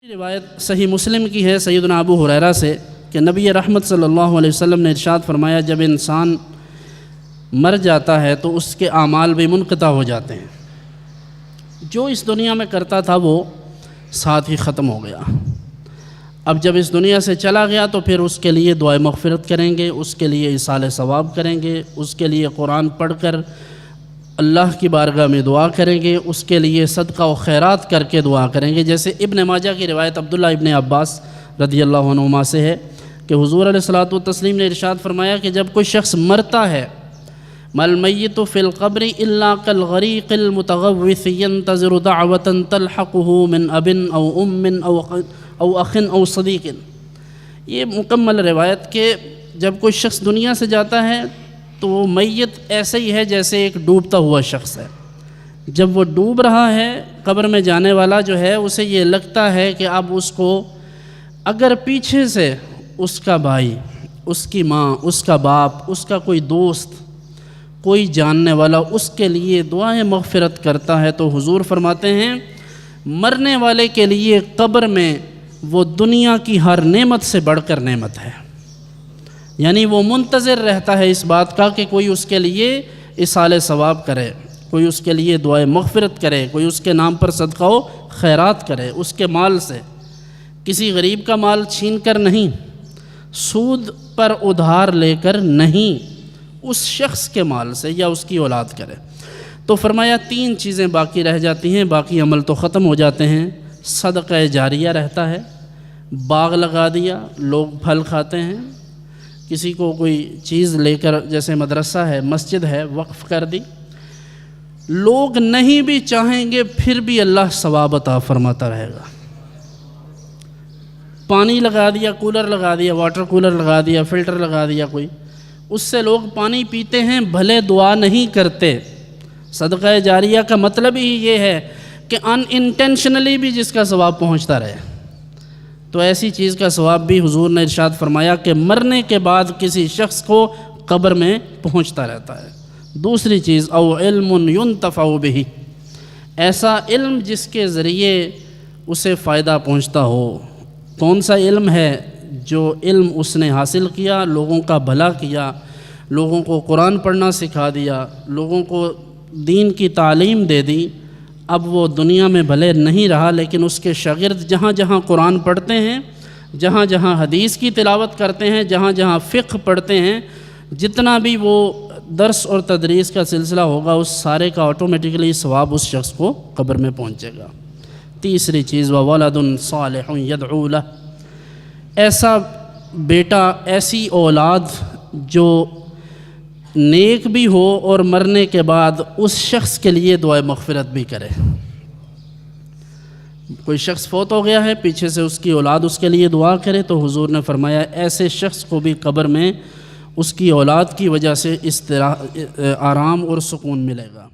روایت صحیح مسلم کی ہے سیدنا ابو ہریرہ سے کہ نبی رحمت صلی اللہ علیہ وسلم نے ارشاد فرمایا، جب انسان مر جاتا ہے تو اس کے اعمال بھی منقطع ہو جاتے ہیں۔ جو اس دنیا میں کرتا تھا وہ ساتھ ہی ختم ہو گیا۔ اب جب اس دنیا سے چلا گیا تو پھر اس کے لیے دعائے مغفرت کریں گے، اس کے لیے ایصال ثواب کریں گے، اس کے لیے قرآن پڑھ کر اللہ کی بارگاہ میں دعا کریں گے، اس کے لیے صدقہ و خیرات کر کے دعا کریں گے۔ جیسے ابن ماجہ کی روایت عبداللہ ابن عباس رضی اللہ عنہما سے ہے کہ حضور علیہ الصلوۃ والتسلیم نے ارشاد فرمایا کہ جب کوئی شخص مرتا ہے، مَالْمَيِّتُ فِي الْقَبْرِ إِلَّا كَالْغَرِيقِ الْمُتَغَوِّثِ يَنْتَظِرُ دَعْوَةً تَلْحَقُهُ مِنْ أَبٍ أَوْ أُمٍّ أَوْ أَخٍ أَوْ صَدِيقٍ۔ یہ مکمل روایت کہ جب کوئی شخص دنیا سے جاتا ہے تو وہ میت ایسے ہی ہے جیسے ایک ڈوبتا ہوا شخص ہے۔ جب وہ ڈوب رہا ہے، قبر میں جانے والا جو ہے اسے یہ لگتا ہے کہ اب اس کو اگر پیچھے سے اس کا بھائی، اس کی ماں، اس کا باپ، اس کا کوئی دوست، کوئی جاننے والا اس کے لیے دعائیں مغفرت کرتا ہے تو حضور فرماتے ہیں مرنے والے کے لیے قبر میں وہ دنیا کی ہر نعمت سے بڑھ کر نعمت ہے۔ یعنی وہ منتظر رہتا ہے اس بات کا کہ کوئی اس کے لیے ایصال ثواب کرے، کوئی اس کے لیے دعائے مغفرت کرے، کوئی اس کے نام پر صدقہ و خیرات کرے، اس کے مال سے، کسی غریب کا مال چھین کر نہیں، سود پر ادھار لے کر نہیں، اس شخص کے مال سے یا اس کی اولاد کرے۔ تو فرمایا 3 چیزیں باقی رہ جاتی ہیں، باقی عمل تو ختم ہو جاتے ہیں۔ صدقہ جاریہ رہتا ہے، باغ لگا دیا، لوگ پھل کھاتے ہیں، کسی کو کوئی چیز لے کر جیسے مدرسہ ہے، مسجد ہے، وقف کر دی، لوگ نہیں بھی چاہیں گے پھر بھی اللہ ثواب عطا فرماتا رہے گا۔ پانی لگا دیا، کولر لگا دیا، واٹر کولر لگا دیا، فلٹر لگا دیا کوئی، اس سے لوگ پانی پیتے ہیں، بھلے دعا نہیں کرتے۔ صدقہ جاریہ کا مطلب ہی یہ ہے کہ ان انٹینشنلی بھی جس کا ثواب پہنچتا رہے۔ تو ایسی چیز کا ثواب بھی حضور نے ارشاد فرمایا کہ مرنے کے بعد کسی شخص کو قبر میں پہنچتا رہتا ہے۔ دوسری چیز، او علم ينتفع به، ایسا علم جس کے ذریعے اسے فائدہ پہنچتا ہو۔ کون سا علم ہے؟ جو علم اس نے حاصل کیا، لوگوں کا بھلا کیا، لوگوں کو قرآن پڑھنا سکھا دیا، لوگوں کو دین کی تعلیم دے دی۔ اب وہ دنیا میں بھلے نہیں رہا لیکن اس کے شاگرد جہاں جہاں قرآن پڑھتے ہیں، جہاں جہاں حدیث کی تلاوت کرتے ہیں، جہاں جہاں فقہ پڑھتے ہیں، جتنا بھی وہ درس اور تدریس کا سلسلہ ہوگا اس سارے کا آٹومیٹکلی ثواب اس شخص کو قبر میں پہنچے گا۔ تیسری چیز، وَوَلَدٌ صَالِحٌ يَدْعُو لَهُ، ایسا بیٹا، ایسی اولاد جو نیک بھی ہو اور مرنے کے بعد اس شخص کے لیے دعائے مغفرت بھی کرے۔ کوئی شخص فوت ہو گیا ہے، پیچھے سے اس کی اولاد اس کے لیے دعا کرے تو حضور نے فرمایا ایسے شخص کو بھی قبر میں اس کی اولاد کی وجہ سے آرام اور سکون ملے گا۔